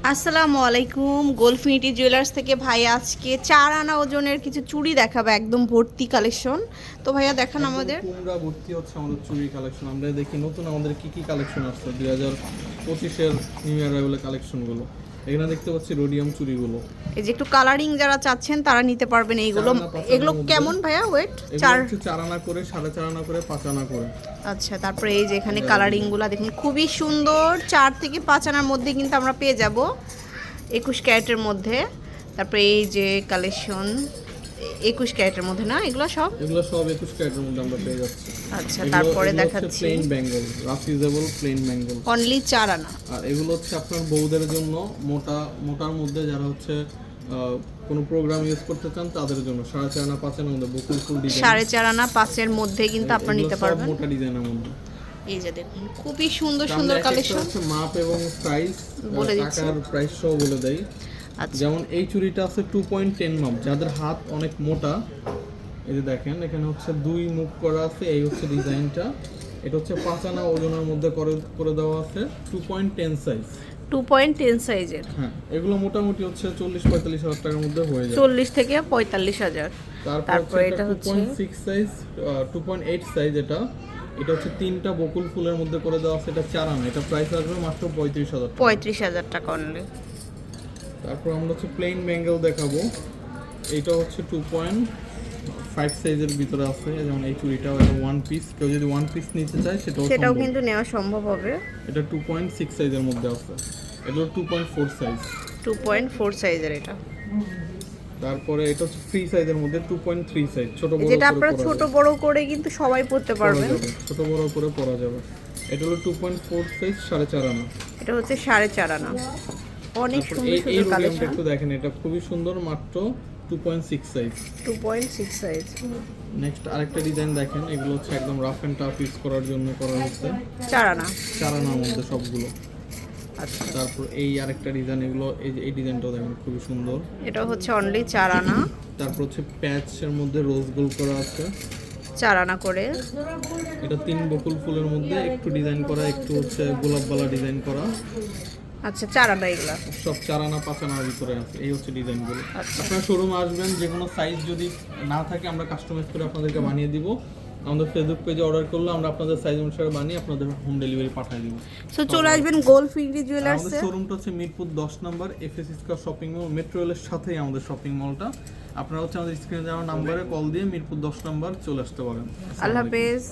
আসসালামু আলাইকুম। গোল্ডফিনিটি জুয়েলার্স থেকে ভাই আজকে 4 আনা ওজনের কিছু চুড়ি দেখাবে, একদম ভর্তি কালেকশন। তো ভাইয়া দেখান একদম আমাদের। কুমড়া ভর্তি হচ্ছে আমাদের চুরি কালেকশন। আমরা দেখি নতুন আমাদের কি কি কালেকশন আসছে 2025-এর নিউ ইয়ার রাইভেলের কালেকশনগুলো। এখানে দেখতে পাচ্ছি রোডিয়াম চুড়িগুলো। এই যে একটু কালারিং যারা চাচ্ছেন তারা নিতে পারবেন এইগুলো। 4 আনা 5 এগুলো আনার মধ্যে। কেমন ভাইয়া ওয়েট? এগুলো হচ্ছে 4 আনা করে, 4.5 আনা করে, 5 আনা করে। আচ্ছা, তারপরে এই যে এখানে কালারিংগুলো দেখুন খুবই সুন্দর। 4 থেকে 5 আনার মধ্যে কিন্তু আমরা পেয়ে যাব 21 ক্যারেটের মধ্যে। তারপরে এই যে কালেকশন 21 ক্যারেটের মধ্যে, না এগুলো সব? এগুলো সব 21 ক্যারেটের মধ্যে আমরা পেয়ে যাচ্ছি। আচ্ছা, তারপরে দেখাচ্ছি plain Bengal, rough usable plain Bengal. Only 4 আনা। আর এগুলো হচ্ছে আপনার বউদের জন্য, মোটার মধ্যে যারা হচ্ছে কোনো প্রোগ্রাম ইউজ করতে চান তাদের জন্য। 4.5 আনা 5 আনার মধ্যে বকুল ফুল ডিজাইন। 4.5 আনা 5-এর মধ্যে কিন্তু আপনারা নিতে পারবেন। মোটা ডিজাইনের মধ্যে। এই যে দেখুন খুবই সুন্দর সুন্দর কালেকশন। মাপ এবং প্রাইস বলে দিচ্ছি। আকার প্রাইস সহ বলে দেই। আচ্ছা, যেমন এই চুড়িটা আছে 2.10 মাপ, যাদের হাত অনেক মোটা। এই যে দেখেন এখানে হচ্ছে 2 মুখ করা আছে, এই হচ্ছে ডিজাইনটা। এটা হচ্ছে 5 আনা ওজনের মধ্যে করে দেওয়া আছে, 2.10 সাইজ। 2.10 সাইজের। হ্যাঁ, এগুলো মোটামুটি হচ্ছে 40-45 হাজার টাকার মধ্যে হয়ে যায়। 40 থেকে 45,000। তারপর এটা হচ্ছে 2.6 সাইজ, 2.8 সাইজ। এটা হচ্ছে 3টা বকুল ফুলের মধ্যে করে দেওয়া আছে, এটা 4 আনা। এটা প্রাইস আসবে মাত্র 35,000 টাকা। 35,000 টাকা অনলি। তারপর আমরা হচ্ছে প্লেন বেঙ্গল দেখাবো। এটা হচ্ছে 2.5 সাইজের ভিতরে আছে। যেমন এই চুড়িটাও একটা ওয়ান পিস, কেউ যদি ওয়ান পিস নিতে চায় সেটাও সেটাও সম্ভব। কিন্তু নেওয়া সম্ভব হবে। এটা 2.6 সাইজের মধ্যে আছে। এগুলো 2.4 সাইজ। 2.4 সাইজের এটা। তারপরে এটা হচ্ছে ফ্রি সাইজের মধ্যে 2.3 সাইজ, ছোট বড় যেটা করে আপনারা পরা ছোট যাবে। বড় করে কিন্তু সবাই পড়তে পরা পারবেন। যাবে, ছোট বড় করে পরা যাবে। এটা হলো 2.4 সাইজ, 4.5 আনা। এটা হচ্ছে 4.5 আনা। অনেক তারপর সুন্দর এই সুন্দর রোডিয়ামটা কালেকশন। একটু দেখেন, এটা খুবই সুন্দর, মাত্র 2.6 সাইজ। 2.6 সাইজ। নেক্সট আরেকটা ডিজাইন দেখেন, এগুলো হচ্ছে একদম রাফ এন্ড টাফ ইউজ করার জন্য করা হচ্ছে। 4 আনা। 4 আনার মধ্যে সবগুলো। আচ্ছা, তারপর এই আরেকটা ডিজাইন, এগুলো এই যে এই ডিজাইনটাও দেখেন খুবই সুন্দর। এটা হচ্ছে অনলি 4 আনা। তারপর হচ্ছে প্যাচের মধ্যে রোজ গোল করা আছে, 4 আনা করে। এটা 3 বকুল ফুলের মধ্যে একটু ডিজাইন করা, একটু হচ্ছে গোলাপবালা ডিজাইন করা। আচ্ছা, 4 আনা এগুলা। সব 4 আনা 5 আনার ভিতরে আছে। এই হচ্ছে ডিজাইনগুলো। আচ্ছা। আপনারা শোরুমে আসবেন, যে কোনো সাইজ যদি না থাকে আমরা কাস্টমাইজ করে আপনাদেরকে বানিয়ে দিব। আমাদের ফেসবুক পেজে অর্ডার করলে আমরা আপনাদের সাইজ অনুসারে বানিয়ে আপনাদের হোম ডেলিভারি পাঠিয়ে দিব। সো চলে আসবেন গোল্ডফিনিটি জুয়েলার্সে। আমাদের শোরুমটা হচ্ছে মিরপুর 10 নম্বর FS Square shopping mall, metro রেলের সাথেই আমাদের শপিং মলটা। আপনারা হচ্ছে আমাদের স্ক্রিনে দেওয়া নাম্বারে কল দিয়ে মিরপুর 10 নম্বর চলে আসতে পারেন। আল্লাহ হাফেজ।